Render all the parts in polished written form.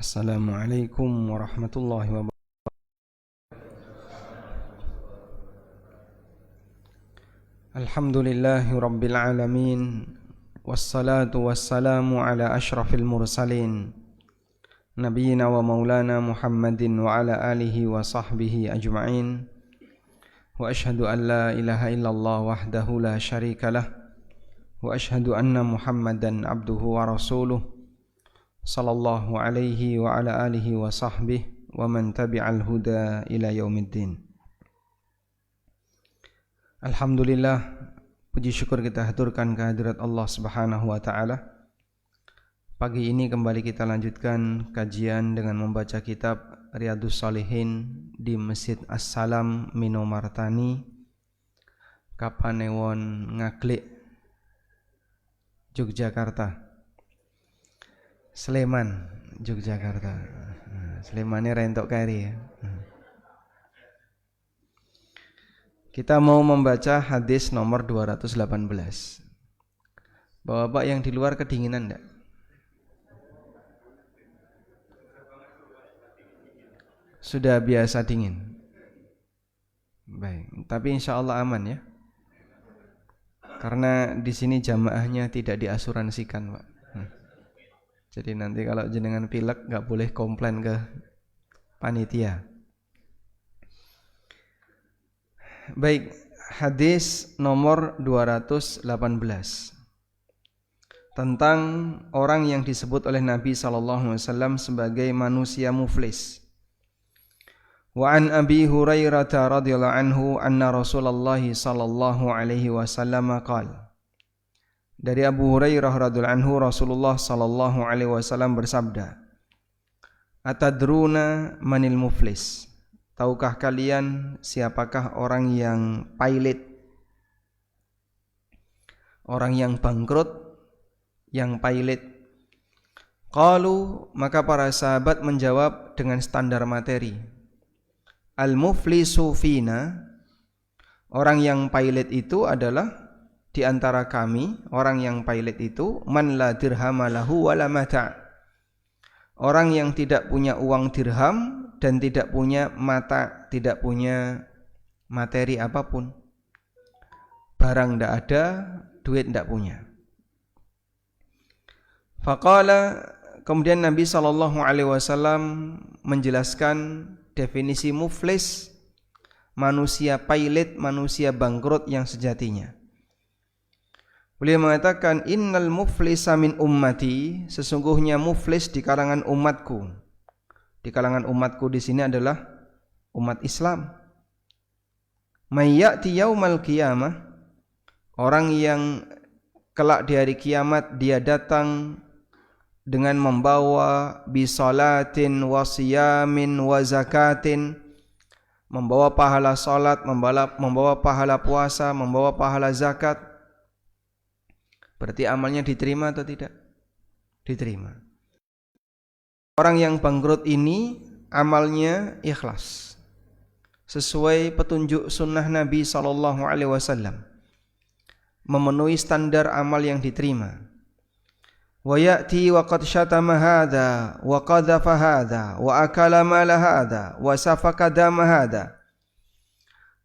Assalamualaikum warahmatullahi wabarakatuh. Alhamdulillahi rabbil alamin. Wassalatu wassalamu ala ashrafil mursalin Nabiyyina wa maulana Muhammadin wa ala alihi wa sahbihi ajma'in. Wa ashhadu an la ilaha illallah wahdahu la syarikalah. Wa ashhadu anna Muhammadan abduhu wa rasuluh sallallahu alaihi wa ala alihi wa sahbihi wa man tabi'al huda ila yaumiddin. Alhamdulillah, puji syukur kita haturkan kehadirat Allah Subhanahu wa taala. Pagi ini kembali kita lanjutkan kajian dengan membaca kitab Riyadhus Shalihin di Masjid As-Salam Minomartani, Kapanewon Ngaglik, Yogyakarta. Sleman, Yogyakarta. Slemannya rentok kari ya. Kita mau membaca hadis nomor 218. Bapak-bapak yang di luar kedinginan enggak? Sudah biasa dingin. Baik, tapi insya Allah aman ya. Karena di sini jamaahnya tidak diasuransikan, Pak. Jadi nanti kalau jenengan pilek nggak boleh komplain ke panitia. Baik, hadis nomor 218 tentang orang yang disebut oleh Nabi SAW sebagai manusia muflis. Wa an Abi Hurairah radhiyallahu anhu anna Rasulullah sallallahu alaihi wasallam qala. Dari Abu Hurairah radhiyallahu anhu, Rasulullah sallallahu alaihi wasallam bersabda, "Atadruna manil muflis?" Tahukah kalian siapakah orang yang pailit? Orang yang bangkrut, yang pailit. Qalu, maka para sahabat menjawab dengan standar materi. Al-muflisu fina, orang yang pailit itu adalah di antara kami, orang yang pailit itu man la dirhama lahu wala mata'. Orang yang tidak punya uang dirham dan tidak punya mata, tidak punya materi apapun. Barang tidak ada, duit tidak punya. Faqala, kemudian Nabi SAW menjelaskan definisi muflis, manusia pailit, manusia bangkrut yang sejatinya. Beliau mengatakan, innal muflisa min ummati, sesungguhnya muflis di kalangan umatku. Di kalangan umatku di sini adalah umat Islam. May ya'ti yaumal qiyamah, orang yang kelak di hari kiamat dia datang dengan membawa bisalatin wa siyamin wa zakatin, membawa pahala salat, membawa pahala puasa, membawa pahala zakat, berarti amalnya diterima atau tidak? Diterima. Orang yang bangkrut ini amalnya ikhlas, sesuai petunjuk sunnah Nabi SAW, memenuhi standar amal yang diterima. Wa ya'ti wa qad syatama hadha wa qadhafa hadha wa akala mala hadha wa safaka dama hadha.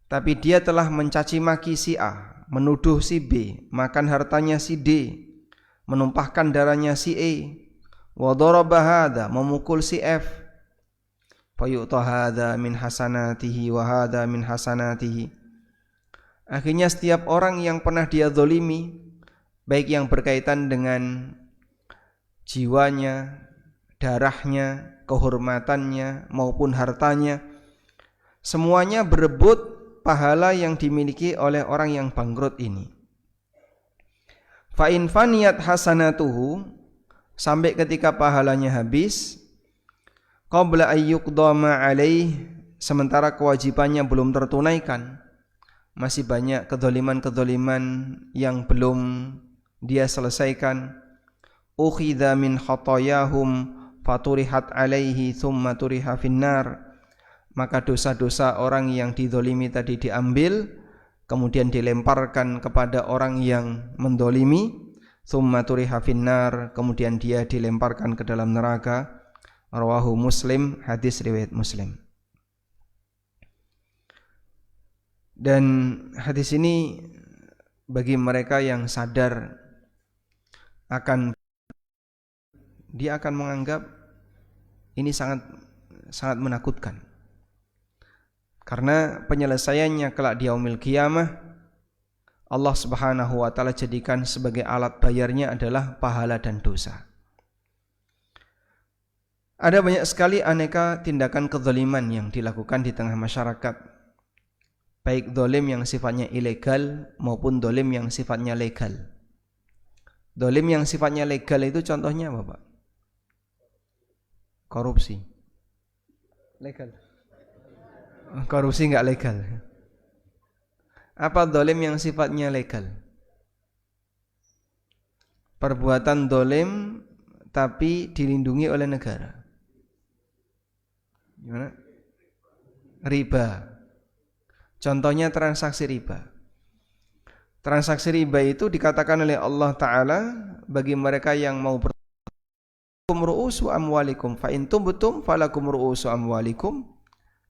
Tapi dia telah mencaci maki si A, menuduh si B, makan hartanya si D, menumpahkan darahnya si E, wa daraba hadha, memukul si F. Fa yu'ta hadha min hasanatihi wa hadha min hasanatihi. Akhirnya setiap orang yang pernah dia zalimi, baik yang berkaitan dengan jiwanya, darahnya, kehormatannya maupun hartanya, semuanya berebut pahala yang dimiliki oleh orang yang bangkrut ini. Fa in faniyat hasanatuhu, sampai ketika pahalanya habis, qabla ayyuqdama alaih, sementara kewajibannya belum tertunaikan, masih banyak kedzaliman-kedzaliman yang belum dia selesaikan. Ukhidha min khatayahum faturihat alaihi thumma turiha finnar, maka dosa-dosa orang yang dizalimi tadi diambil, kemudian dilemparkan kepada orang yang mendolimi, thumma turiha finnar, kemudian dia dilemparkan ke dalam neraka. Rawahu Muslim, hadis riwayat Muslim. Dan hadis ini bagi mereka yang sadar akan, dia akan menganggap ini sangat menakutkan. Karena penyelesaiannya kelak di yaumil qiyamah, Allah Subhanahu wa taala jadikan sebagai alat bayarnya adalah pahala dan dosa. Ada banyak sekali aneka tindakan kezaliman yang dilakukan di tengah masyarakat, baik zalim yang sifatnya ilegal maupun zalim yang sifatnya legal. Zalim yang sifatnya legal itu contohnya apa, Pak? Korupsi. Legal. Korupsi enggak legal. Apa zalim yang sifatnya legal? Perbuatan zalim tapi dilindungi oleh negara. Gimana? Riba. Contohnya transaksi riba. Transaksi riba itu dikatakan oleh Allah Ta'ala bagi mereka yang mau bertobat, ru'usu amwalikum fa in tubtum falakum ru'usu amwalikum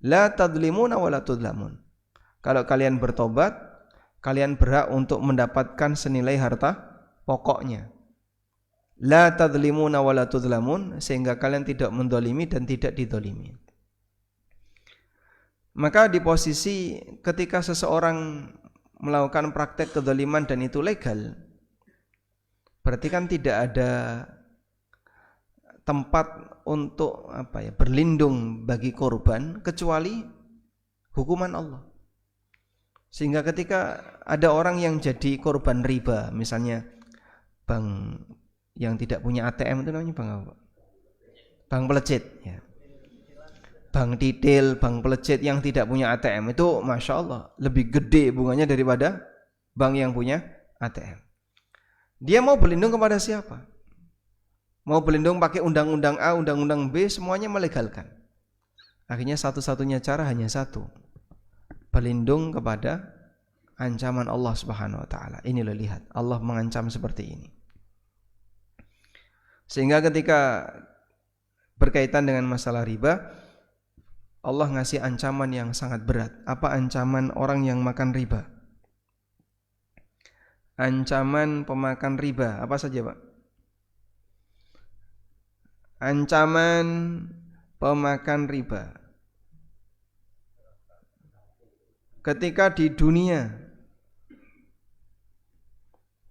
la tadlimuna wa la tudlamun. Kalau kalian bertobat, kalian berhak untuk mendapatkan senilai harta pokoknya. La tadlimuna wa la tudlamun, sehingga kalian tidak mendolimi dan tidak didolimi. Maka di posisi ketika seseorang melakukan praktek kezaliman dan itu legal, berarti kan tidak ada tempat untuk berlindung bagi korban kecuali hukuman Allah. Sehingga ketika ada orang yang jadi korban riba, misalnya bank yang tidak punya ATM, itu namanya bank apa? Bank pelecet ya. Bank titil, bank pelecet yang tidak punya ATM itu Masya Allah lebih gede bunganya daripada bank yang punya ATM. Dia mau berlindung kepada siapa? Mau berlindung pakai undang-undang A, undang-undang B, semuanya melegalkan. Akhirnya satu-satunya cara hanya satu, berlindung kepada ancaman Allah Subhanahu wa taala. Ini loh, lihat, Allah mengancam seperti ini. Sehingga ketika berkaitan dengan masalah riba, Allah ngasih ancaman yang sangat berat. Apa ancaman orang yang makan riba? Ancaman pemakan riba apa saja, Pak? Ancaman pemakan riba. Ketika di dunia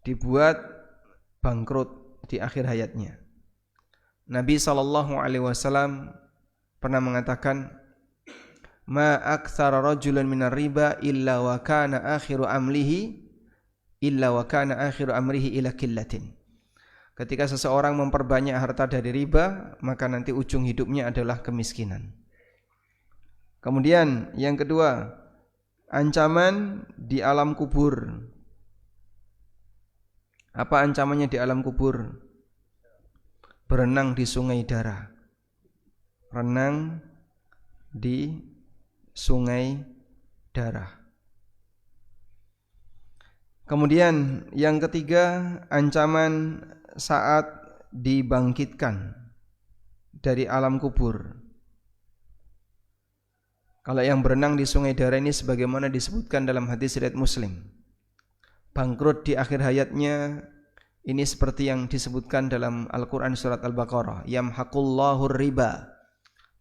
dibuat bangkrut di akhir hayatnya, Nabi SAW pernah mengatakan, ma aktsara rajulan minar riba illa wa kana akhiru amrihi ila killatin. Ketika seseorang memperbanyak harta dari riba, maka nanti ujung hidupnya adalah kemiskinan. Kemudian yang kedua, ancaman di alam kubur. Apa ancamannya di alam kubur? Berenang di sungai darah. Renang di sungai darah. Kemudian yang ketiga, ancaman saat dibangkitkan dari alam kubur. Kalau yang berenang di sungai darah ini sebagaimana disebutkan dalam hadis riwayat Muslim, bangkrut di akhir hayatnya ini seperti yang disebutkan dalam Al-Quran surat Al-Baqarah, yamhaqullahu riba,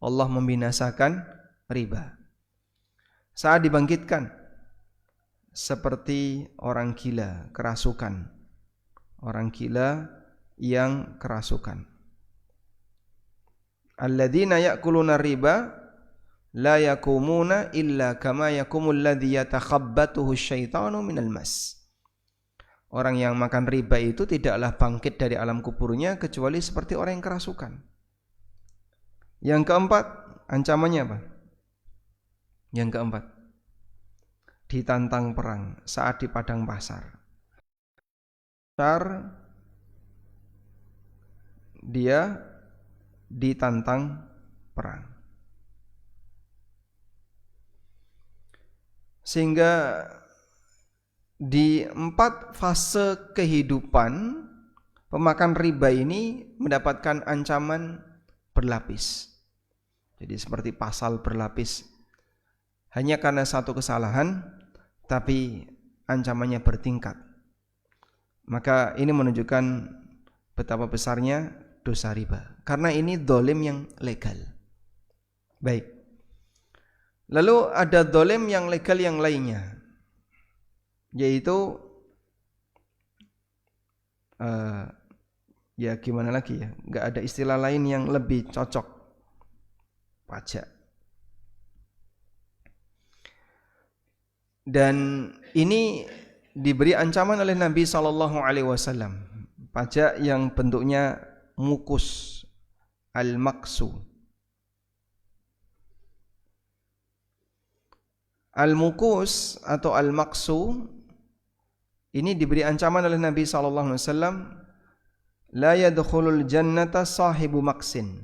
Allah membinasakan riba. Saat dibangkitkan seperti orang gila, kerasukan. Orang gila yang kerasukan. Alladzina ya'kuluna riba la yakumuna illa kama yakumul ladzi yatakhabbathu asyaitanu minal mas. Orang yang makan riba itu tidaklah bangkit dari alam kuburnya kecuali seperti orang yang kerasukan. Yang keempat, ancamannya apa? Yang keempat, ditantang perang saat di padang pasar. Dia ditantang perang. Sehingga di 4 fase kehidupan pemakan riba ini mendapatkan ancaman berlapis. Jadi seperti pasal berlapis. Hanya karena satu kesalahan, tapi ancamannya bertingkat. Maka ini menunjukkan betapa besarnya dosa riba. Karena ini dolim yang legal. Baik. Lalu ada dolim yang legal yang lainnya, yaitu ya gimana lagi ya, nggak ada istilah lain yang lebih cocok, pajak. Dan ini diberi ancaman oleh Nabi SAW, pajak yang bentuknya mukus, al-maksu. Al-mukus atau al-maksu ini diberi ancaman oleh Nabi SAW, la yadkhulul jannata sahibu maksin.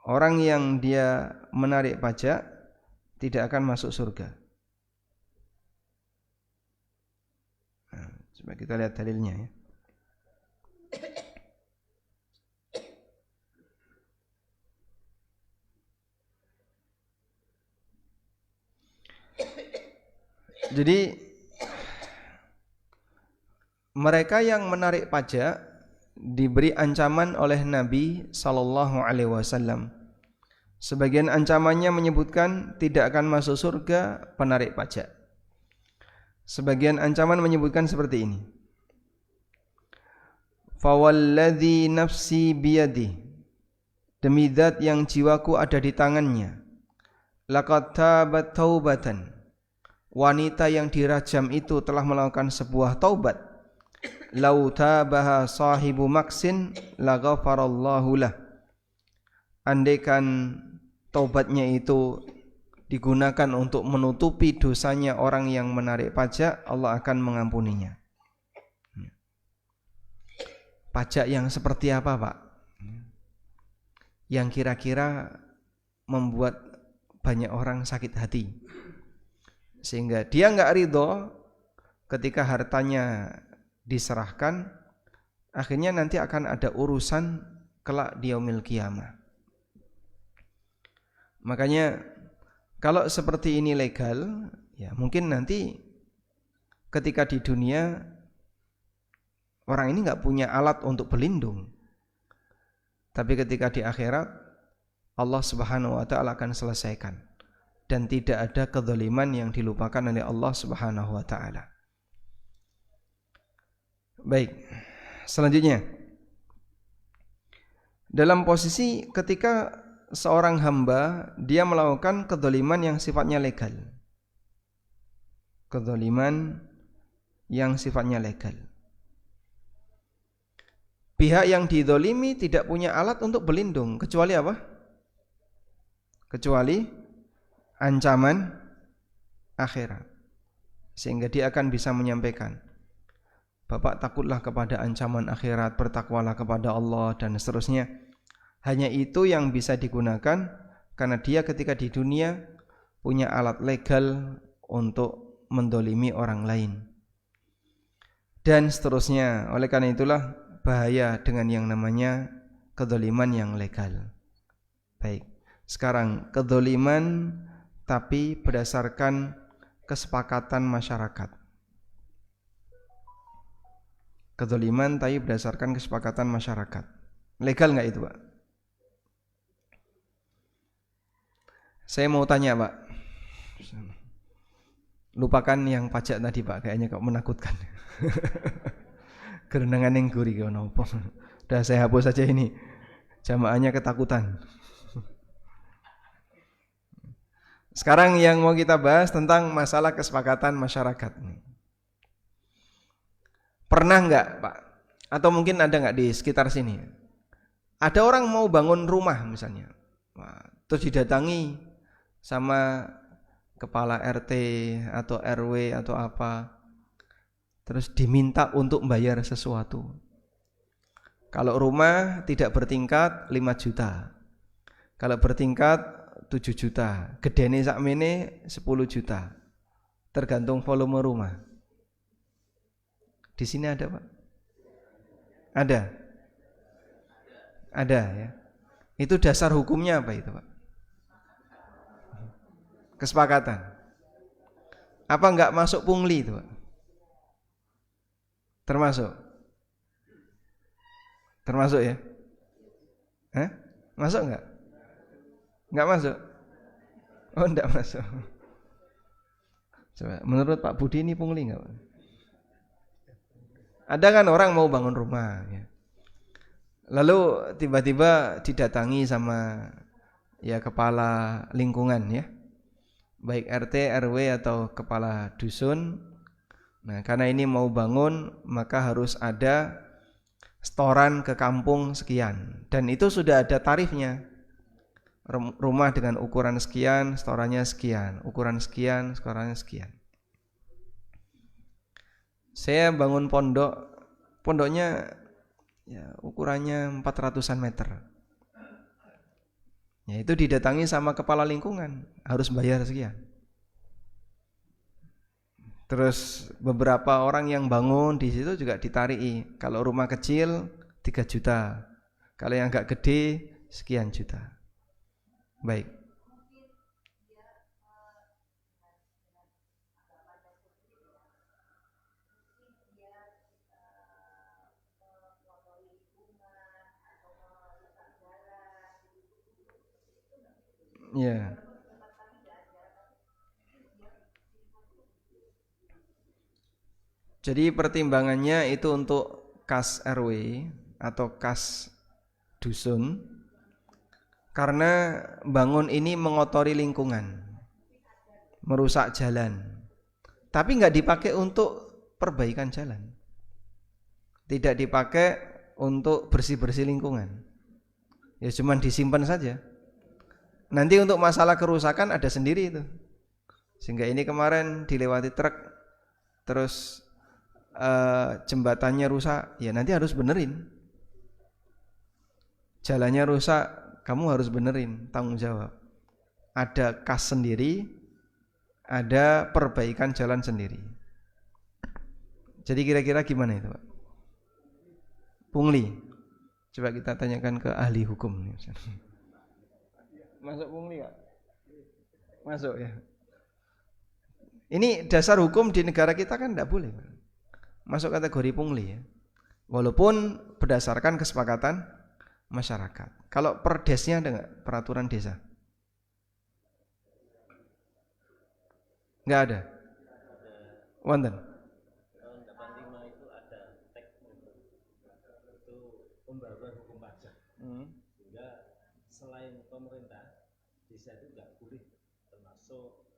Orang yang dia menarik pajak tidak akan masuk surga. Nah, coba kita lihat dalilnya ya. Jadi mereka yang menarik pajak diberi ancaman oleh Nabi SAW. Sebagian ancamannya menyebutkan tidak akan masuk surga penarik pajak. Sebagian ancaman menyebutkan seperti ini. Fawalladzi nafsi biyadi, demi zat yang jiwaku ada di tangannya, laqad tabat taubatan, wanita yang dirajam itu telah melakukan sebuah taubat. Lau tabaha sahibu maksin laghafarallahu lah. Andaikan taubatnya itu digunakan untuk menutupi dosanya orang yang menarik pajak, Allah akan mengampuninya. Pajak yang seperti apa, Pak? Yang kira-kira membuat banyak orang sakit hati, sehingga dia enggak ridho ketika hartanya diserahkan, akhirnya nanti akan ada urusan kelak di yaumil qiyamah. Makanya kalau seperti ini legal, ya mungkin nanti ketika di dunia orang ini enggak punya alat untuk berlindung. Tapi ketika di akhirat Allah Subhanahu wa taala akan selesaikan. Dan tidak ada kezaliman yang dilupakan oleh Allah Subhanahu wa taala. Baik, selanjutnya, dalam posisi ketika seorang hamba dia melakukan kezaliman yang sifatnya legal. Kezaliman yang sifatnya legal. Pihak yang didolimi tidak punya alat untuk berlindung kecuali apa? Kecuali ancaman akhirat. Sehingga dia akan bisa menyampaikan, Bapak takutlah kepada ancaman akhirat, bertakwalah kepada Allah dan seterusnya. Hanya itu yang bisa digunakan karena dia ketika di dunia punya alat legal untuk mendolimi orang lain. Dan seterusnya. Oleh karena itulah bahaya dengan yang namanya kedoliman yang legal. Baik, sekarang kedoliman tapi berdasarkan kesepakatan masyarakat. Kedoliman tapi berdasarkan kesepakatan masyarakat. Legal nggak itu, Pak? Saya mau tanya, Pak. Lupakan yang pajak tadi, Pak. Kayaknya kok menakutkan. Gerenangan yang gurih kau nopo. Udah saya hapus saja ini. Jamaahnya ketakutan. Sekarang yang mau kita bahas tentang masalah kesepakatan masyarakat. Pernah enggak, Pak? Atau mungkin ada enggak di sekitar sini? Ada orang mau bangun rumah misalnya. Terus didatangi sama kepala RT atau RW atau apa. Terus diminta untuk membayar sesuatu. Kalau rumah tidak bertingkat 5 juta. Kalau bertingkat 7 juta. Gedene sakmene 10 juta. Tergantung volume rumah. Di sini ada, Pak? Ada? Ada ya. Itu dasar hukumnya apa itu, Pak? Kesepakatan. Apa enggak masuk pungli itu, Pak? Termasuk ya? Masuk enggak? Enggak masuk? Oh, enggak masuk. Coba, menurut Pak Budi ini pungli enggak, Pak? Ada kan orang mau bangun rumah ya. Lalu tiba-tiba didatangi sama ya kepala lingkungan ya. Baik RT, RW atau kepala dusun. Nah, karena ini mau bangun, maka harus ada setoran ke kampung sekian. Dan itu sudah ada tarifnya. Rumah dengan ukuran sekian, setorannya sekian. Ukuran sekian, setorannya sekian. Saya bangun pondoknya ya, ukurannya 400-an meter. Ya, itu didatangi sama kepala lingkungan, harus bayar sekian. Terus beberapa orang yang bangun di situ juga ditariki. Kalau rumah kecil 3 juta. Kalau yang agak gede sekian juta. Baik. Ya. Jadi pertimbangannya itu untuk kas RW atau kas dusun, karena bangun ini mengotori lingkungan, merusak jalan. Tapi nggak dipakai untuk perbaikan jalan, tidak dipakai untuk bersih-bersih lingkungan. Ya cuman disimpan saja. Nanti untuk masalah kerusakan ada sendiri itu. Sehingga ini kemarin dilewati truk, terus jembatannya rusak, ya nanti harus benerin. Jalannya rusak, kamu harus benerin, tanggung jawab. Ada kas sendiri, ada perbaikan jalan sendiri. Jadi kira-kira gimana itu, Pak? Pungli. Coba kita tanyakan ke ahli hukum. Masuk pungli Kak? Masuk ya. Ini dasar hukum di negara kita kan tidak boleh, Pak. Masuk kategori pungli ya. Walaupun berdasarkan kesepakatan masyarakat. Kalau per desnya ada enggak peraturan desa? Enggak ada. Wonten. Tahun 85 itu ada teks itu pembaruan hukum pajak. Sehingga selain pemerintah, desa itu enggak boleh termasuk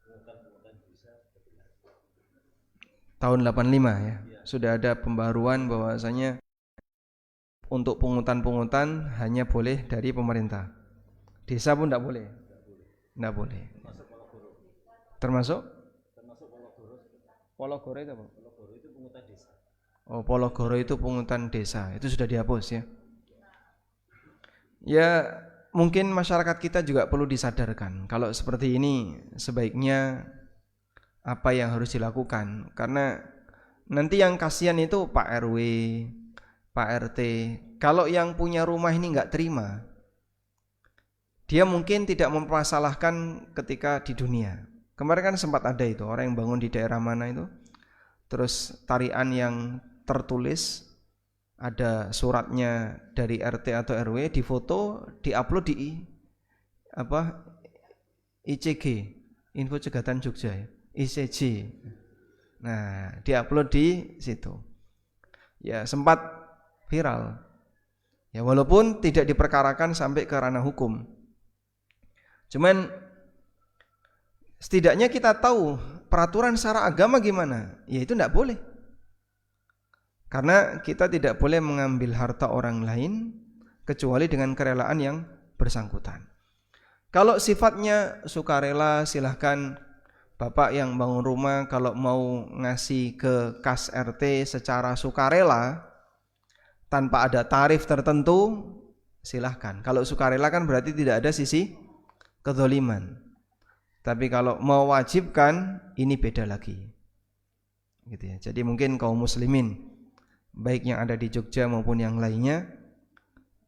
pungutan desa. Tahun 85 ya. Sudah ada pembaruan bahwasanya untuk pungutan-pungutan hanya boleh dari pemerintah. Desa pun tidak boleh. Tidak boleh. Termasuk? Termasuk Pologoro. Pologoro itu apa? Pologoro itu pungutan desa. Oh, Pologoro itu pungutan desa. Itu sudah dihapus ya. Ya, mungkin masyarakat kita juga perlu disadarkan. Kalau seperti ini sebaiknya apa yang harus dilakukan? Karena nanti yang kasihan itu Pak RW, Pak RT. Kalau yang punya rumah ini nggak terima, dia mungkin tidak mempermasalahkan ketika di dunia. Kemarin kan sempat ada itu orang yang bangun di daerah mana itu, terus tarian yang tertulis ada suratnya dari RT atau RW, difoto, diupload di ICG, Info Cegatan Jogja ya, ICG. Nah, diupload di situ. Ya sempat viral. Ya walaupun tidak diperkarakan sampai ke ranah hukum. Cuman setidaknya kita tahu peraturan secara agama gimana. Ya itu tidak boleh. Karena kita tidak boleh mengambil harta orang lain kecuali dengan kerelaan yang bersangkutan. Kalau sifatnya sukarela, silahkan Bapak yang bangun rumah kalau mau ngasih ke kas RT secara sukarela tanpa ada tarif tertentu, silahkan. Kalau sukarela kan berarti tidak ada sisi kezaliman. Tapi kalau mau wajibkan, ini beda lagi. Gitu ya. Jadi mungkin kaum muslimin, baik yang ada di Jogja maupun yang lainnya,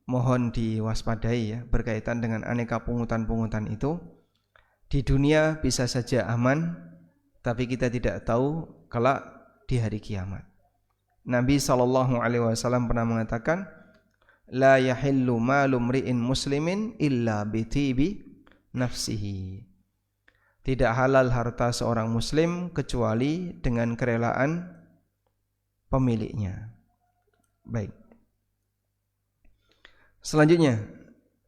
mohon diwaspadai ya berkaitan dengan aneka pungutan-pungutan itu. Di dunia bisa saja aman, tapi kita tidak tahu kelak di hari kiamat. Nabi SAW pernah mengatakan, la yahillu malu mri'in muslimin illa bitibi nafsihi. Tidak halal harta seorang muslim kecuali dengan kerelaan pemiliknya. Baik. Selanjutnya,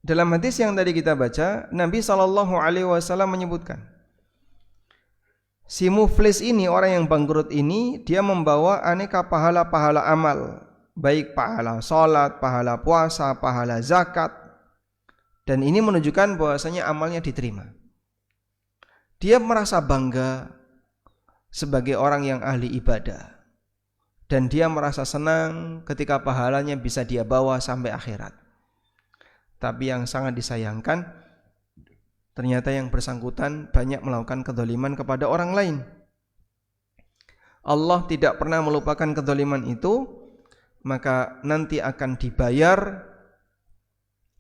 dalam hadis yang tadi kita baca, Nabi SAW menyebutkan, si muflis ini, orang yang bangkrut ini, dia membawa aneka pahala-pahala amal, baik pahala salat, pahala puasa, pahala zakat, dan ini menunjukkan bahwasanya amalnya diterima. Dia merasa bangga sebagai orang yang ahli ibadah, dan dia merasa senang ketika pahalanya bisa dia bawa sampai akhirat. Tapi yang sangat disayangkan, ternyata yang bersangkutan banyak melakukan kezaliman kepada orang lain. Allah tidak pernah melupakan kezaliman itu, maka nanti akan dibayar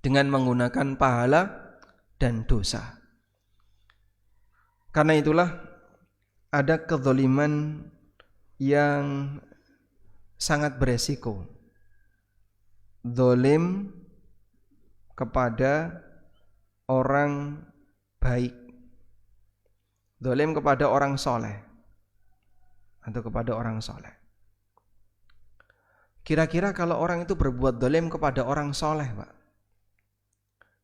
dengan menggunakan pahala dan dosa. Karena itulah ada kezaliman yang sangat beresiko. Zalim kepada orang baik, zalim kepada orang soleh, atau kepada orang soleh. Kira-kira kalau orang itu berbuat zalim kepada orang soleh, Pak,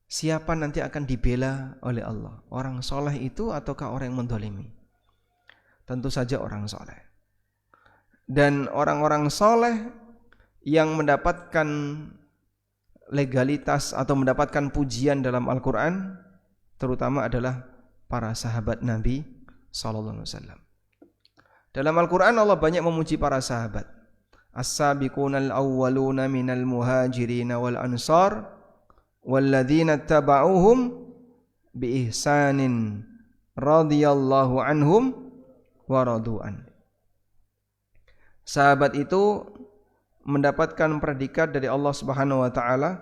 siapa nanti akan dibela oleh Allah? Orang soleh itu ataukah orang yang menzalimi? Tentu saja orang soleh. Dan orang-orang soleh yang mendapatkan legalitas atau mendapatkan pujian dalam Al-Quran terutama adalah para sahabat Nabi SAW. Dalam Al-Quran Allah banyak memuji para sahabat. As-sabiqunal awwaluna minal muhajirin wal ansar walladzina taba'uhum bi ihsanin radhiyallahu anhum wa radu'an. Sahabat itu mendapatkan predikat dari Allah Subhanahu wa taala,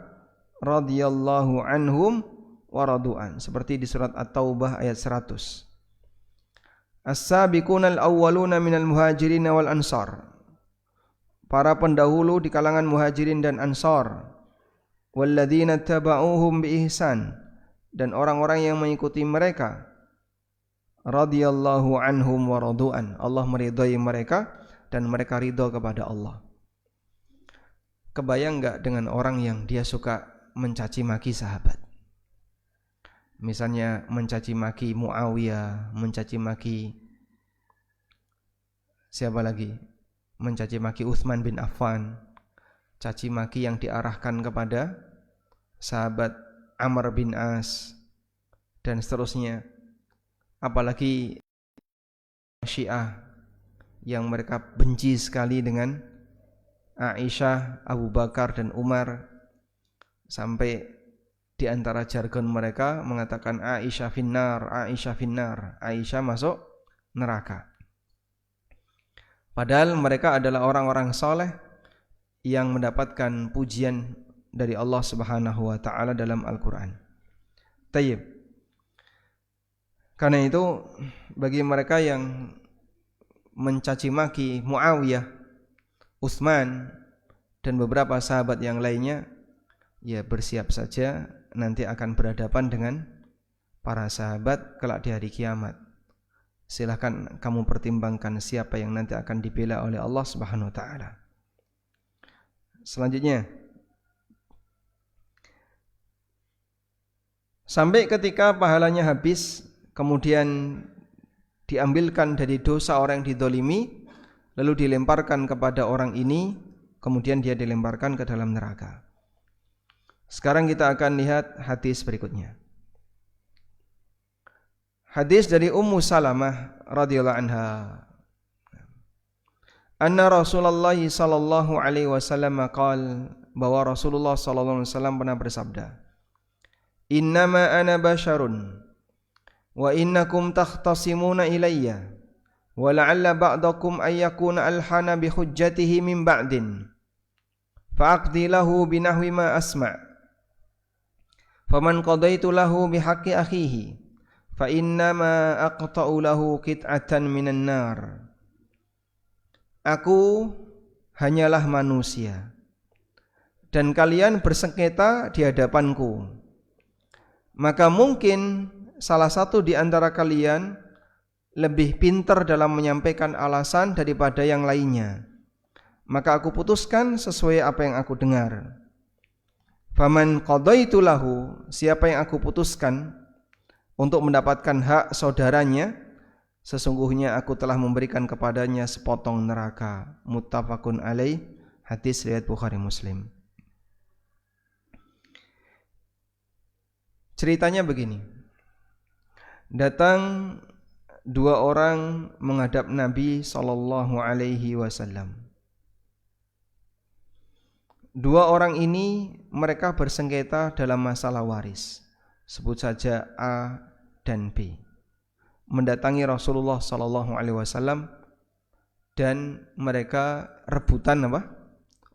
radhiyallahu anhum wa radu'an, seperti di surat At-Taubah ayat 100. As-sabiqunal awwaluna minal muhajirin wal ansar, para pendahulu di kalangan muhajirin dan ansar, walladzina taba'uhum bi ihsan, dan orang-orang yang mengikuti mereka, radhiyallahu anhum wa radu'an, Allah meridai mereka dan mereka ridha kepada Allah. Kebayang enggak dengan orang yang dia suka mencaci maki sahabat? Misalnya mencaci maki Muawiyah, mencaci maki siapa lagi? Mencaci maki Utsman bin Affan, caci maki yang diarahkan kepada sahabat Amr bin As dan seterusnya. Apalagi Syiah yang mereka benci sekali dengan Aisyah, Abu Bakar dan Umar, sampai di antara jargon mereka mengatakan Aisyah finnar, Aisyah finnar, Aisyah masuk neraka. Padahal mereka adalah orang-orang soleh yang mendapatkan pujian dari Allah Subhanahu wa taala dalam Al-Qur'an. Tayyib. Karena itu bagi mereka yang mencaci maki Muawiyah, Utsman dan beberapa sahabat yang lainnya, ya bersiap saja nanti akan berhadapan dengan para sahabat kelak di hari kiamat. Silahkan kamu pertimbangkan siapa yang nanti akan dibela oleh Allah Subhanahu wa taala. Selanjutnya, sampai ketika pahalanya habis, kemudian diambilkan dari dosa orang yang didolimi, lalu dilemparkan kepada orang ini, kemudian dia dilemparkan ke dalam neraka. Sekarang kita akan lihat hadis berikutnya. Hadis dari Ummu Salamah radhiyallahu anha. Anna Rasulullah sallallahu alaihi wasallam qaal, bahwa Rasulullah sallallahu alaihi wasallam pernah bersabda, "Innama ana basyarun wa innakum takhtasimuna ilayya wa la'alla ba'dakum ay yakuna alhana bi hujjatihi min ba'din fa aqdi lahu bi nahwi ma asma'. Faman qadaitu lahu bi haqqi akhihi fa innama aqta'u lahu qit'atan minan nar." Aku hanyalah manusia dan kalian bersengketa di hadapanku. Maka mungkin salah satu di antara kalian lebih pintar dalam menyampaikan alasan daripada yang lainnya. Maka aku putuskan sesuai apa yang aku dengar. Faman qadaitu lahu, siapa yang aku putuskan untuk mendapatkan hak saudaranya, sesungguhnya aku telah memberikan kepadanya sepotong neraka. Muttafaqun alaih, hadis riwayat Bukhari Muslim. Ceritanya begini. Datang dua orang menghadap Nabi sallallahu alaihi wasallam. Dua orang ini mereka bersengketa dalam masalah waris. Sebut saja A dan B. Mendatangi Rasulullah sallallahu alaihi wasallam dan mereka rebutan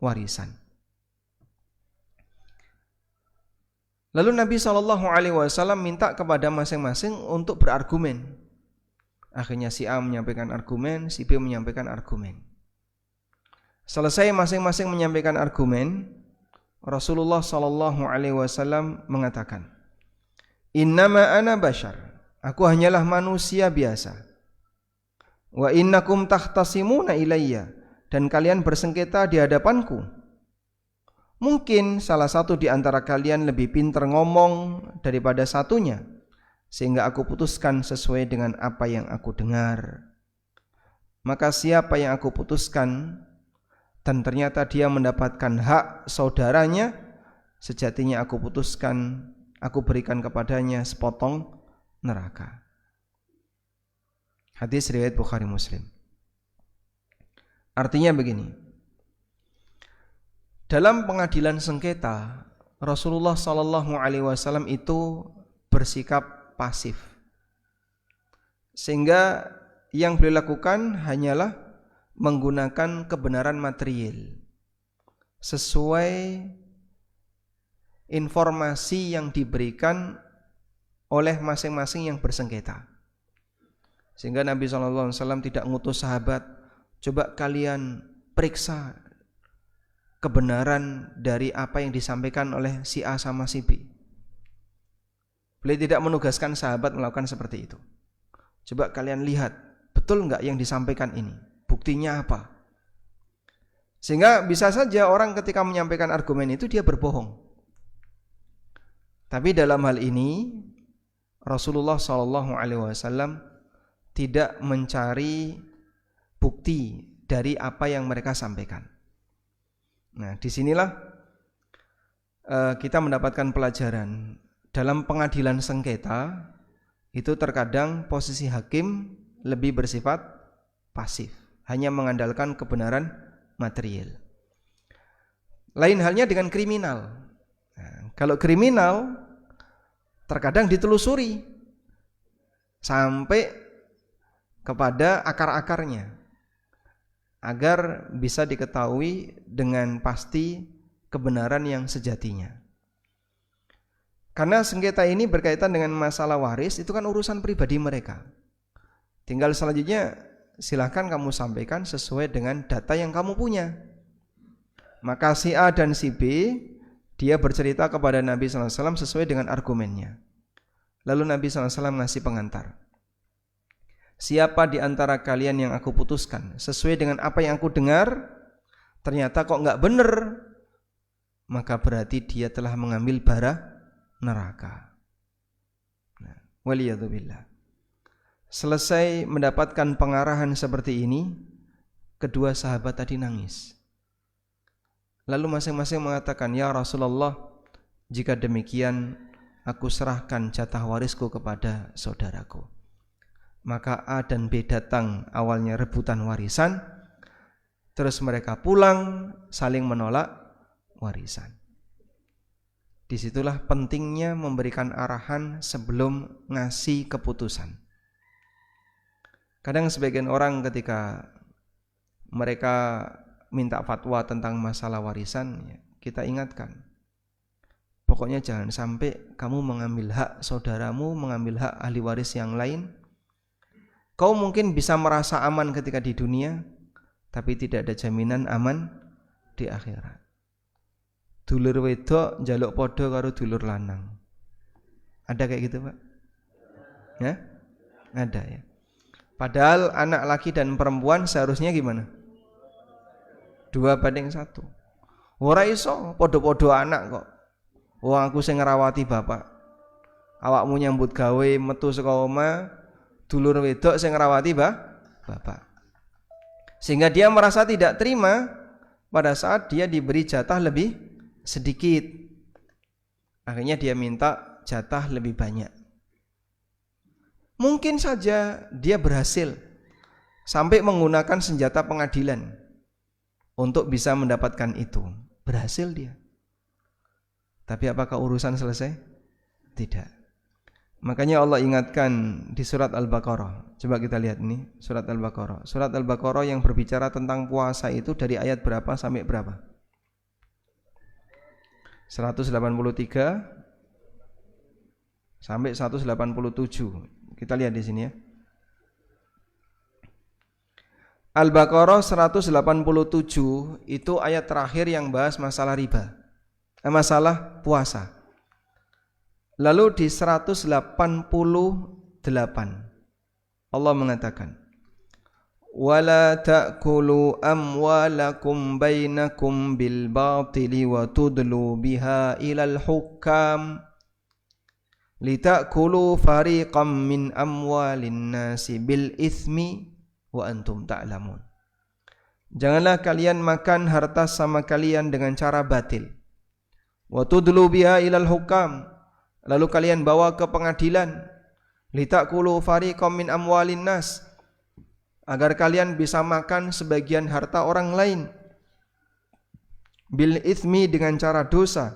warisan. Lalu Nabi sallallahu alaihi wasallam minta kepada masing-masing untuk berargumen. Akhirnya si A menyampaikan argumen, si B menyampaikan argumen. Selesai masing-masing menyampaikan argumen, Rasulullah sallallahu alaihi wasallam mengatakan, "Innama ana bashar." Aku hanyalah manusia biasa. Wa innakum takhtasimuna ilayya, dan kalian bersengketa di hadapanku. Mungkin salah satu di antara kalian lebih pintar ngomong daripada satunya, sehingga aku putuskan sesuai dengan apa yang aku dengar. Maka siapa yang aku putuskan dan ternyata dia mendapatkan hak saudaranya, sejatinya aku putuskan, aku berikan kepadanya sepotong neraka. Hadis riwayat Bukhari Muslim. Artinya begini. Dalam pengadilan sengketa, Rasulullah sallallahu alaihi wasallam itu bersikap pasif. Sehingga yang beliau lakukan hanyalah menggunakan kebenaran material sesuai informasi yang diberikan oleh masing-masing yang bersengketa. Sehingga Nabi SAW tidak ngutus sahabat, coba kalian periksa kebenaran dari apa yang disampaikan oleh si A sama si B. Beliau tidak menugaskan sahabat melakukan seperti itu. Coba kalian lihat, betul enggak yang disampaikan ini? Buktinya apa? Sehingga bisa saja orang ketika menyampaikan argumen itu dia berbohong. Tapi dalam hal ini Rasulullah SAW tidak mencari bukti dari apa yang mereka sampaikan. Nah, disinilah kita mendapatkan pelajaran. Dalam pengadilan sengketa itu terkadang posisi hakim lebih bersifat pasif, hanya mengandalkan kebenaran material. Lain halnya dengan kriminal. Nah, kalau kriminal terkadang ditelusuri sampai kepada akar-akarnya agar bisa diketahui dengan pasti kebenaran yang sejatinya. Karena sengketa ini berkaitan dengan masalah waris, itu kan urusan pribadi mereka. Tinggal selanjutnya silahkan kamu sampaikan sesuai dengan data yang kamu punya. Maka si A dan si B, dia bercerita kepada Nabi SAW sesuai dengan argumennya. Lalu Nabi SAW ngasih pengantar. Siapa di antara kalian yang aku putuskan sesuai dengan apa yang aku dengar, ternyata kok enggak benar, maka berarti dia telah mengambil bara neraka. Nah, waliyadzubillah. Selesai mendapatkan pengarahan seperti ini, kedua sahabat tadi nangis. Lalu masing-masing mengatakan, ya Rasulullah, jika demikian aku serahkan jatah warisku kepada saudaraku. Maka A dan B datang, awalnya rebutan warisan, terus mereka pulang saling menolak warisan. Disitulah pentingnya memberikan arahan sebelum ngasih keputusan. Kadang sebagian orang ketika mereka minta fatwa tentang masalah warisan, kita ingatkan, pokoknya jangan sampai kamu mengambil hak saudaramu, mengambil hak ahli waris yang lain. Kau mungkin bisa merasa aman ketika di dunia, tapi tidak ada jaminan aman di akhirat. Dulur wedok njaluk podo karo dulur lanang. Ada kayak gitu, Pak? Ya? Ada ya. Padahal anak laki dan perempuan seharusnya gimana? 2:1. Ora iso podo-podo anak kok. Wong aku sing ngrawati bapak. Awakmu nyambut gawe metu saka omah, dulur wedok sing ngrawati bapak. Sehingga dia merasa tidak terima pada saat dia diberi jatah lebih sedikit. Akhirnya dia minta jatah lebih banyak. Mungkin saja dia berhasil sampai menggunakan senjata pengadilan untuk bisa mendapatkan itu. Berhasil dia. Tapi apakah urusan selesai? Tidak. Makanya Allah ingatkan di surat Al-Baqarah. Coba kita lihat ini, surat Al-Baqarah. Surat Al-Baqarah yang berbicara tentang puasa itu dari ayat berapa sampai berapa? 183 sampai 187. Kita lihat di sini ya. Al-Baqarah 187 itu ayat terakhir yang bahas masalah riba. Masalah puasa. Lalu di 188 Allah mengatakan, wala ta'kulu amwalakum bainakum bil batili wa tudlu biha ilal hukam litakulu fariqam min amwalin nasi bil ithmi wa antum ta'lamun. Janganlah kalian makan harta sama kalian dengan cara batil. Wa tudlu biha ilal hukam, lalu kalian bawa ke pengadilan. Litakulu fariqam min amwalin nas, agar kalian bisa makan sebagian harta orang lain. Bil ithmi, dengan cara dosa.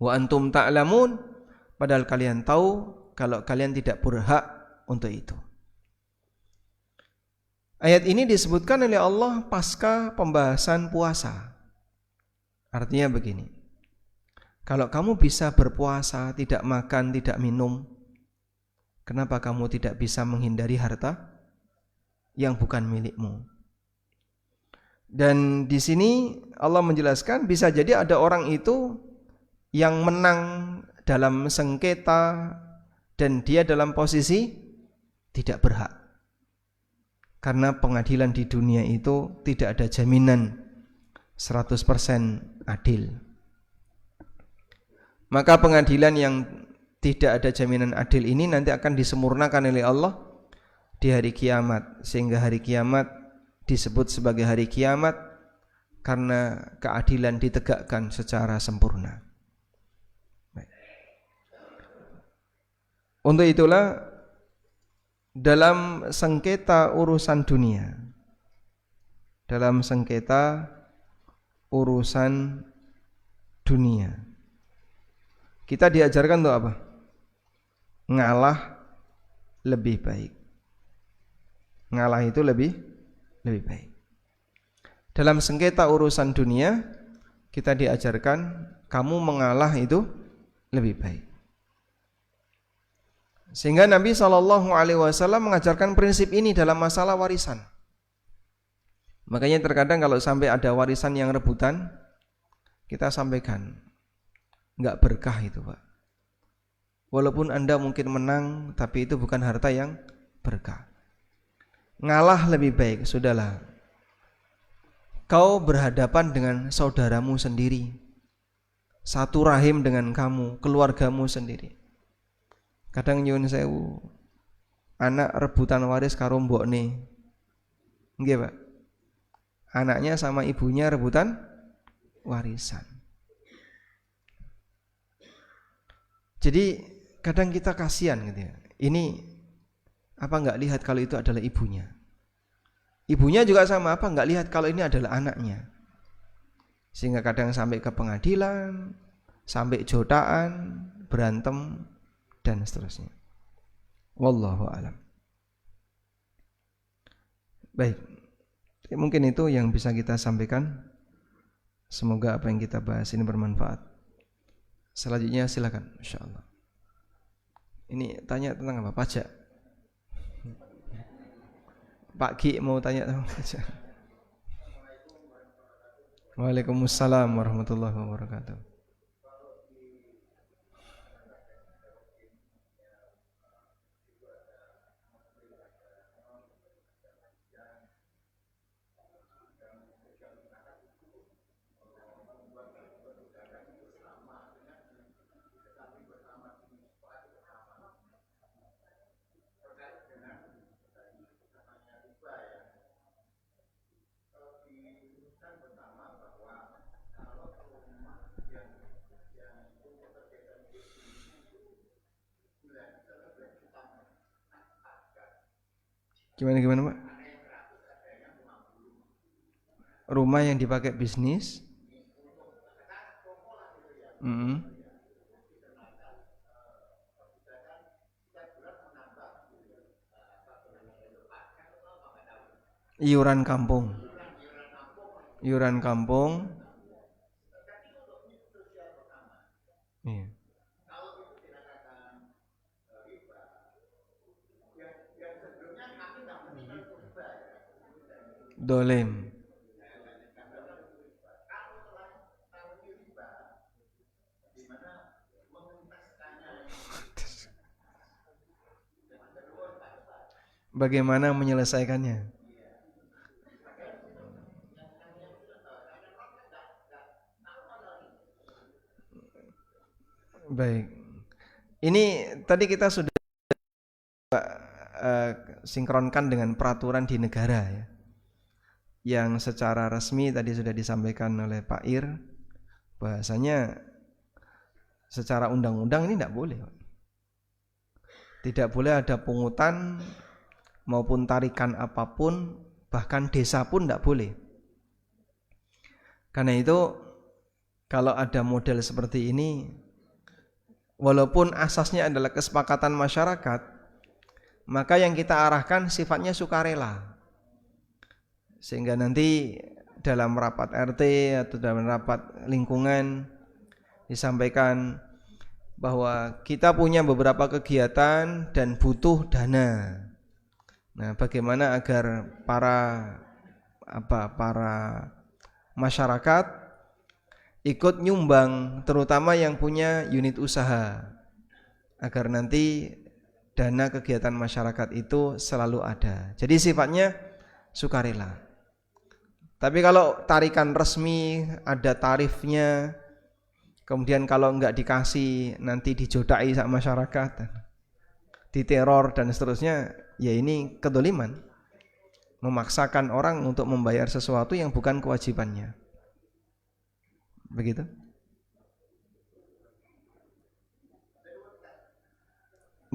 Wa antum ta'lamun, padahal kalian tahu kalau kalian tidak berhak untuk itu. Ayat ini disebutkan oleh Allah pasca pembahasan puasa. Artinya begini, kalau kamu bisa berpuasa, tidak makan, tidak minum, kenapa kamu tidak bisa menghindari harta yang bukan milikmu? Dan di sini Allah menjelaskan bisa jadi ada orang itu yang menang dalam sengketa dan dia dalam posisi tidak berhak. Karena pengadilan di dunia itu tidak ada jaminan 100% adil. Maka pengadilan yang tidak ada jaminan adil ini nanti akan disempurnakan oleh Allah di hari kiamat, sehingga hari kiamat disebut sebagai hari kiamat karena keadilan ditegakkan secara sempurna. Untuk itulah dalam sengketa urusan dunia, dalam sengketa urusan dunia, kita diajarkan untuk apa? Ngalah lebih baik. Ngalah itu lebih baik. Dalam sengketa urusan dunia, kita diajarkan kamu mengalah itu lebih baik. Sehingga Nabi SAW mengajarkan prinsip ini dalam masalah warisan. Makanya terkadang kalau sampai ada warisan yang rebutan, kita sampaikan, enggak berkah itu Pak. Walaupun Anda mungkin menang, tapi itu bukan harta yang berkah. Ngalah lebih baik, sudahlah. Kau berhadapan dengan saudaramu sendiri, satu rahim dengan kamu, keluargamu sendiri. Kadang nyuwun sewu, anak rebutan waris karo mbokne. Nggih, Pak. Anaknya sama ibunya rebutan warisan. Jadi kadang kita kasihan gitu ya. Ini apa enggak lihat kalau itu adalah ibunya? Ibunya juga sama, apa enggak lihat kalau ini adalah anaknya? Sehingga kadang sampai ke pengadilan, sampai jotaan, berantem dan seterusnya. Wallahu a'lam. Baik. Mungkin itu yang bisa kita sampaikan. Semoga apa yang kita bahas ini bermanfaat. Selanjutnya silakan, insyaallah. Ini tanya tentang apa? Pajak. Pak Ki mau tanya tentang pajak. Waalaikumsalam warahmatullahi wabarakatuh. Gimana Pak? Rumah yang dipakai bisnis? Iuran kampung. Iuran kampung. Iya. Dolim. Bagaimana menyelesaikannya? Baik. Ini tadi kita sudah sinkronkan dengan peraturan di negara ya. Yang secara resmi tadi sudah disampaikan oleh Pak Ir, bahasanya secara undang-undang ini tidak boleh. Tidak boleh ada pungutan maupun tarikan apapun, bahkan desa pun tidak boleh. Karena itu kalau ada model seperti ini, walaupun asasnya adalah kesepakatan masyarakat, maka yang kita arahkan sifatnya sukarela. Sehingga nanti dalam rapat RT atau dalam rapat lingkungan disampaikan bahwa kita punya beberapa kegiatan dan butuh dana. Nah, bagaimana agar para masyarakat ikut nyumbang, terutama yang punya unit usaha, agar nanti dana kegiatan masyarakat itu selalu ada. Jadi sifatnya sukarela. Tapi kalau tarikan resmi ada tarifnya, kemudian kalau enggak dikasih nanti dijodai sama masyarakat, diteror dan seterusnya, ya ini kedoliman, memaksakan orang untuk membayar sesuatu yang bukan kewajibannya. Begitu?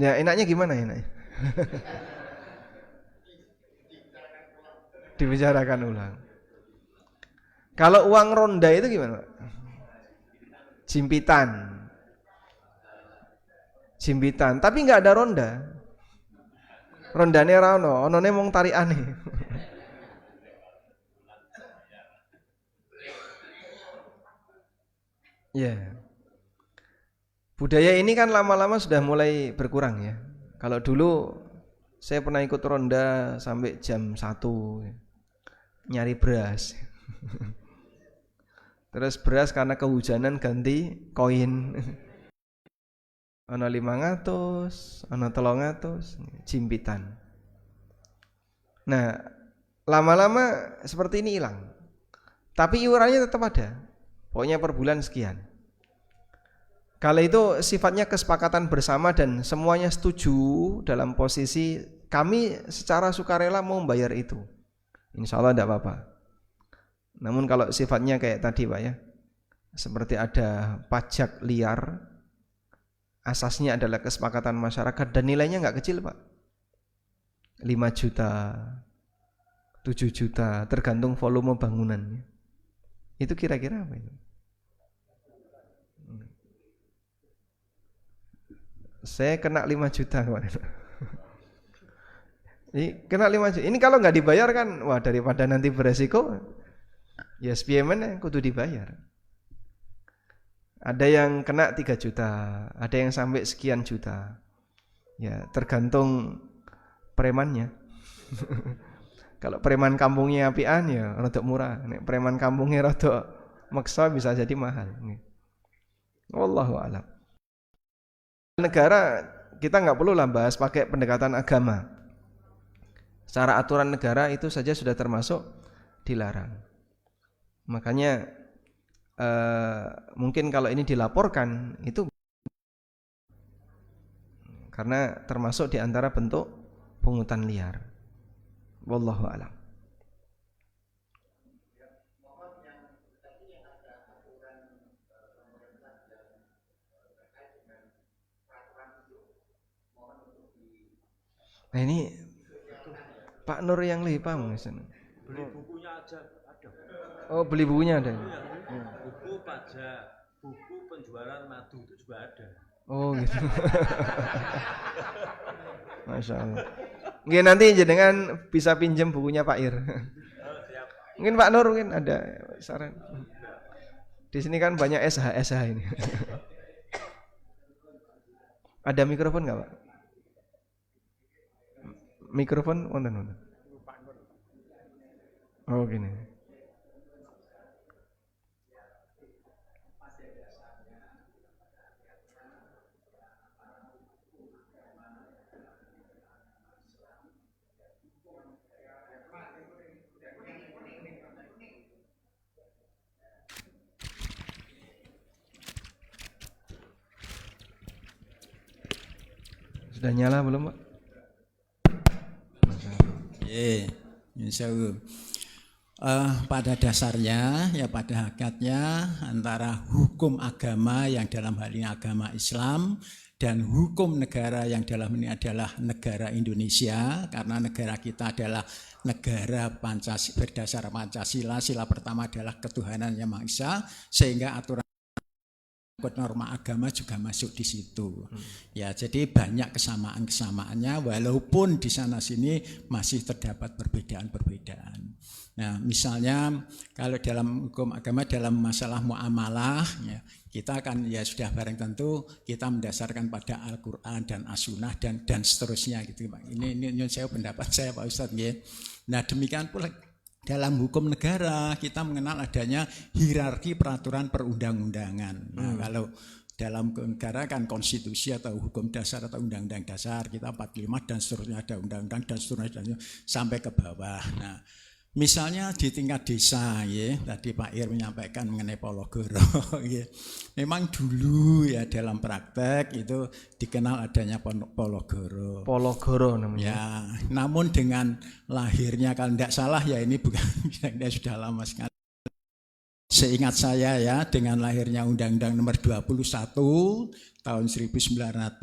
Ya enaknya gimana enaknya? Dibicarakan ulang. Kalau uang ronda itu gimana, Pak? Jimpitan, tapi nggak ada ronda. Rondane ra ono, onone mung tarikane. Ya. Budaya ini kan lama-lama sudah mulai berkurang ya. Kalau dulu saya pernah ikut ronda sampai jam 1 nyari beras. Terus beras karena kehujanan ganti koin. Ono 500, ono 300, jimpitan. Nah, lama-lama seperti ini hilang. Tapi iurannya tetap ada. Pokoknya per bulan sekian. Kalau itu sifatnya kesepakatan bersama dan semuanya setuju dalam posisi kami secara sukarela mau membayar itu, insya Allah tidak apa-apa. Namun kalau sifatnya kayak tadi Pak ya, seperti ada pajak liar, asasnya adalah kesepakatan masyarakat dan nilainya nggak kecil Pak, 5 juta, 7 juta tergantung volume bangunannya. Itu kira-kira apa itu? Saya kena 5 juta kemarin. Ini kena 5 juta. Ini kalau nggak dibayar kan, wah daripada nanti beresiko, ya SPMN kudu dibayar. Ada yang kena 3 juta, ada yang sampai sekian juta. Ya tergantung premannya. Kalau preman kampungnya apian ya rada murah. Nek preman kampungnya rada maksa bisa jadi mahal. Wallahu a'lam. Negara kita nggak perlu lah bahas pakai pendekatan agama. Secara aturan negara itu saja sudah termasuk dilarang. Makanya mungkin kalau ini dilaporkan itu karena termasuk di antara bentuk pungutan liar. Wallahu a'lam. Nah ini Pak Nur yang lebih paham misalnya. Beli bukunya aja ada. Oh beli bukunya ada. Buku pajak, buku penjualan madu itu juga ada. Oh gitu. Masya Allah. Mungkin nanti jenengan bisa pinjam bukunya Pak Ir. Mungkin Pak Nur mungkin ada saran. Di sini kan banyak SH ini. Ada mikrofon nggak Pak? Mikrofon wonten. Oh gini. Sudah nyala belum Pak? Insyaallah. Pada dasarnya ya pada hakikatnya antara hukum agama yang dalam hal ini agama Islam dan hukum negara yang dalam ini adalah negara Indonesia, karena negara kita adalah negara berdasar Pancasila. Sila pertama adalah ketuhanan yang Maha Esa, sehingga aturan norma agama juga masuk di situ. Ya, jadi banyak kesamaan-kesamaannya walaupun di sana sini masih terdapat perbedaan-perbedaan. Nah, misalnya kalau dalam hukum agama dalam masalah muamalah ya, kita kan ya sudah barang tentu kita mendasarkan pada Al-Qur'an dan As-Sunnah dan seterusnya gitu, Pak. Ini saya pendapat saya Pak Ustadz ya. Nah, demikian pula dalam hukum negara kita mengenal adanya hierarki peraturan perundang-undangan. Nah, kalau dalam negara kan konstitusi atau hukum dasar atau undang-undang dasar kita 45 dan seterusnya, ada undang-undang dan seterusnya sampai ke bawah. Nah, misalnya di tingkat desa ya, tadi Pak Ir menyampaikan mengenai Pologoro ya. Memang dulu ya dalam praktek itu dikenal adanya Pologoro. Pologoro namanya. Ya, namun dengan lahirnya kalau tidak salah ya ini bukan sudah lama sekali. seingat saya ya, dengan lahirnya Undang-Undang Nomor 21 tahun 1977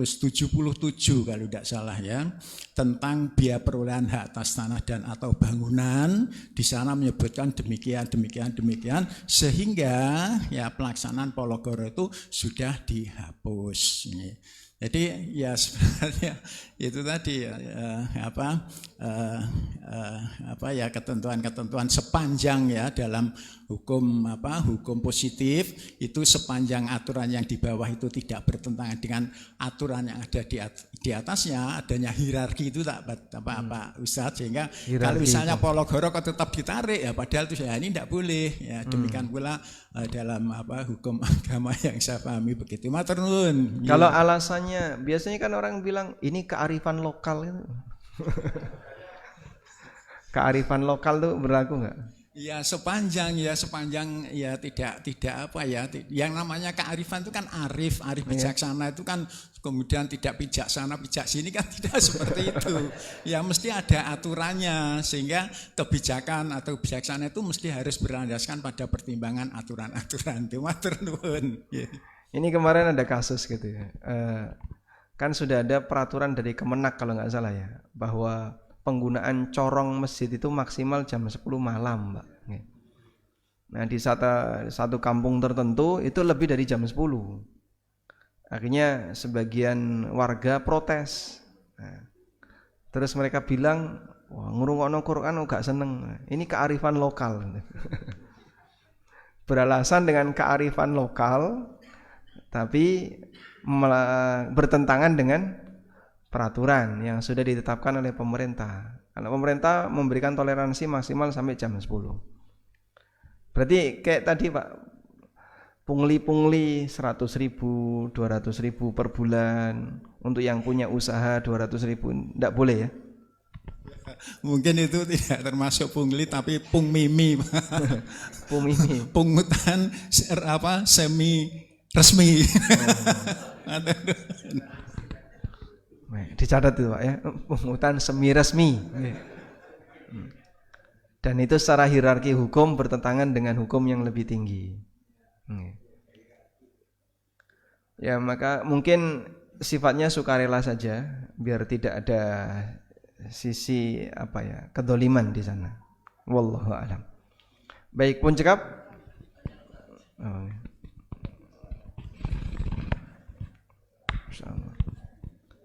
kalau tidak salah ya, tentang biaya perolehan hak atas tanah dan atau bangunan, di sana menyebutkan demikian, sehingga ya pelaksanaan Ponorogo itu sudah dihapus. Jadi ya sebenarnya itu tadi ketentuan sepanjang ya dalam hukum positif itu, sepanjang aturan yang di bawah itu tidak bertentangan dengan aturan yang ada di atasnya, adanya hierarki itu tak apa Ustadz, sehingga hierarki, kalau misalnya Ponorogo kok tetap ditarik ya, padahal itu ya ini tidak boleh ya. Demikian pula dalam hukum agama yang saya pahami begitu. Matur nuwun. Kalau alasannya biasanya kan orang bilang ini kearifan lokal gitu. Kearifan lokal tuh berlaku nggak? Ya sepanjang ya tidak apa ya, yang namanya kearifan itu kan arif bijaksana itu kan, kemudian tidak bijaksana bijak sini kan tidak seperti itu. Ya mesti ada aturannya, sehingga kebijakan atau bijaksana itu mesti harus berlandaskan pada pertimbangan aturan-aturan. Matur nuwun. Ini kemarin ada kasus gitu ya. Kan sudah ada peraturan dari Kemenak kalau nggak salah ya, bahwa penggunaan corong masjid itu maksimal jam 10 malam, Mbak. Nah, di satu kampung tertentu itu lebih dari jam 10. Akhirnya sebagian warga protes. Nah, terus mereka bilang, wah ngurungokno Quran gak seneng. Ini kearifan lokal. Beralasan dengan kearifan lokal, tapi bertentangan dengan peraturan yang sudah ditetapkan oleh pemerintah. Karena pemerintah memberikan toleransi maksimal sampai jam 10. Berarti kayak tadi Pak, pungli 100.000, 200.000 per bulan, untuk yang punya usaha 200.000, enggak boleh ya? Mungkin itu tidak termasuk pungli, tapi pungmimi. Pungmimi. Pungutan semi resmi. Dicatat itu Pak ya, pungutan semi resmi. Dan itu secara hierarki hukum bertentangan dengan hukum yang lebih tinggi. Ya maka mungkin sifatnya sukarela saja, biar tidak ada sisi kedoliman di sana. Wallahu a'lam. Baik, pun cekap.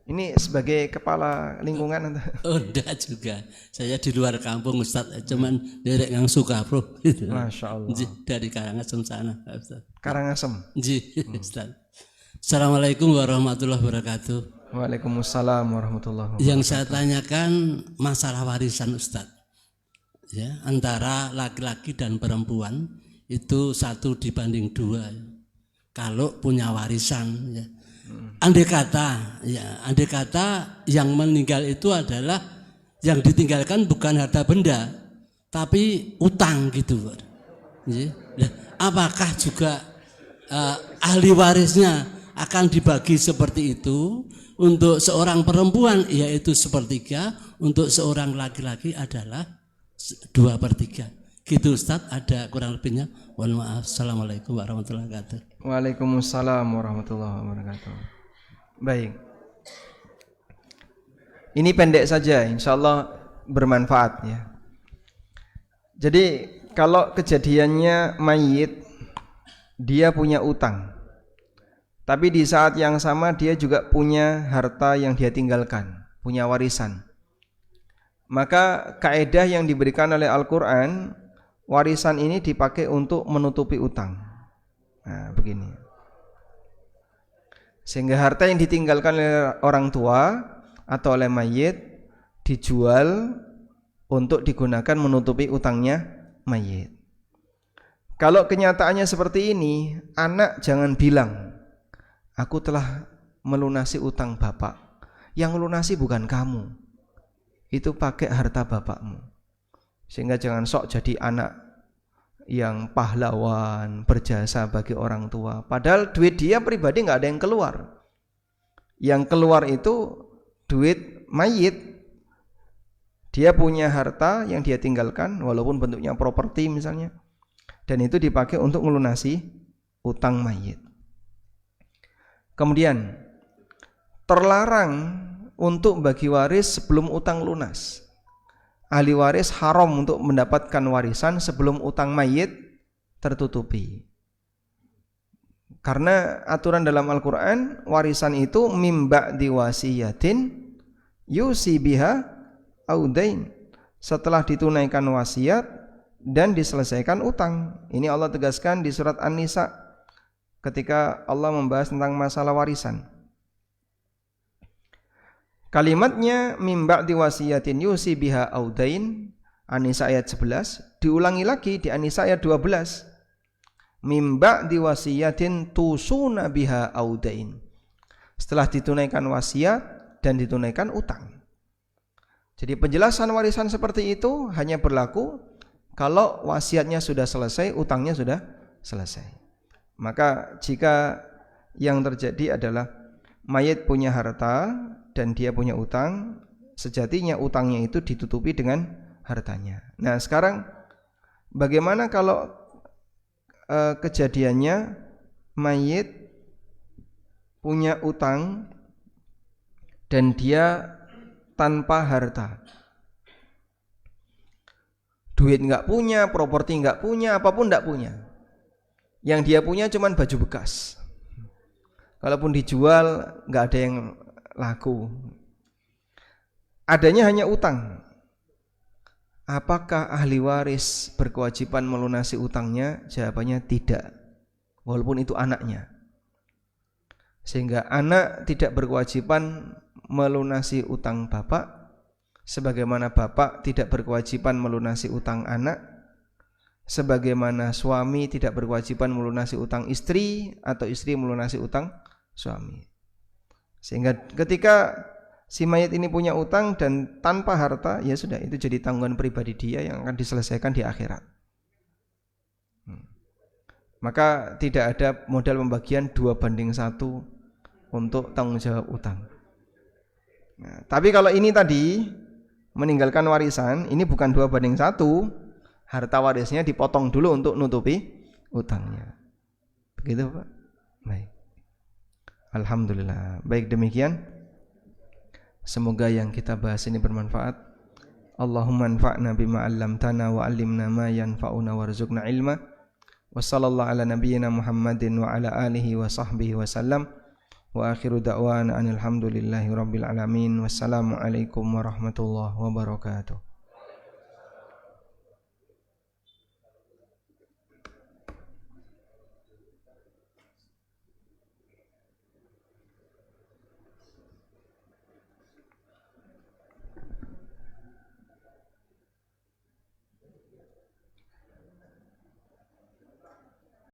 Ini sebagai kepala lingkungan atau? Oh, enggak juga. Saya di luar kampung Ustaz, cuman derek yang suka bro. Gitu. Masya Allah. Dari Karangasem sana, Ustaz. Karangasem. Ustaz. Assalamualaikum warahmatullahi wabarakatuh. Waalaikumsalam warahmatullahi wabarakatuh. Yang saya tanyakan masalah warisan Ustaz. Ya, antara laki-laki dan perempuan itu 1:2. Kalau punya warisan ya. Andai kata yang meninggal itu adalah yang ditinggalkan bukan harta benda, tapi utang gitu. Apakah juga ahli warisnya akan dibagi seperti itu? Untuk seorang perempuan yaitu 1/3, untuk seorang laki-laki adalah 2/3. Gitu Ustaz, ada kurang lebihnya. Mohon maaf. Assalamualaikum warahmatullahi wabarakatuh. Waalaikumsalam warahmatullahi wabarakatuh. Baik. Ini pendek saja, insyaallah bermanfaat ya. Jadi kalau kejadiannya mayit, dia punya utang, tapi di saat yang sama dia juga punya harta yang dia tinggalkan, punya warisan. Maka kaidah yang diberikan oleh Al-Quran, warisan ini dipakai untuk menutupi utang. Nah, begini. Sehingga harta yang ditinggalkan oleh orang tua atau oleh mayit dijual untuk digunakan menutupi utangnya mayit. Kalau kenyataannya seperti ini, anak jangan bilang, aku telah melunasi utang bapak. Yang melunasi bukan kamu, itu pakai harta bapakmu. Sehingga jangan sok jadi anak yang pahlawan, berjasa bagi orang tua. Padahal duit dia pribadi nggak ada yang keluar. Yang keluar itu duit mayit. Dia punya harta yang dia tinggalkan, walaupun bentuknya properti misalnya. dan itu dipakai untuk melunasi utang mayit. Kemudian terlarang untuk bagi waris sebelum utang lunas. Ahli waris haram untuk mendapatkan warisan sebelum utang mayit tertutupi. Karena aturan dalam Al-Quran, warisan itu mim ba'di wasiyatin yusi biha audain, setelah ditunaikan wasiat dan diselesaikan utang. Ini Allah tegaskan di surat An-Nisa ketika Allah membahas tentang masalah warisan. Kalimatnya mim ba'di wasiyatin yusi biha audain, An-Nisa ayat 11, diulangi lagi di An-Nisa ayat 12. Mim ba'di wasiyatin tusuna biha audain, setelah ditunaikan wasiat dan ditunaikan utang. Jadi penjelasan warisan seperti itu hanya berlaku kalau wasiatnya sudah selesai, utangnya sudah selesai. Maka jika yang terjadi adalah mayit punya harta dan dia punya utang, sejatinya utangnya itu ditutupi dengan hartanya. Nah sekarang bagaimana kalau kejadiannya mayit punya utang dan dia tanpa harta, duit nggak punya, properti nggak punya, apapun nggak punya. Yang dia punya cuman baju bekas, kalaupun dijual nggak ada yang laku, adanya hanya utang. Apakah ahli waris berkewajiban melunasi utangnya? Jawabannya tidak, walaupun itu anaknya. Sehingga anak tidak berkewajiban melunasi utang bapak, sebagaimana bapak tidak berkewajiban melunasi utang anak, sebagaimana suami tidak berkewajiban melunasi utang istri atau istri melunasi utang suami. Sehingga ketika si mayit ini punya utang dan tanpa harta, ya sudah, itu jadi tanggungan pribadi dia yang akan diselesaikan di akhirat. Maka tidak ada modal pembagian 2:1 untuk tanggung jawab utang. Nah, tapi kalau ini tadi meninggalkan warisan, ini bukan 2:1, harta warisnya dipotong dulu untuk nutupi utangnya. Begitu Pak? Baik. Alhamdulillah. Baik, demikian. Semoga yang kita bahas ini bermanfaat. Allahumma anfa'na bima 'allamtana wa 'allimna ma yanfa'una warzuqna ilma. Wa sallallahu ala nabiyyina Muhammadin wa ala alihi wa sahbihi wa sallam. Wa akhiru da'wana alhamdulillahi rabbil alamin. Wassalamu alaikum warahmatullahi wabarakatuh.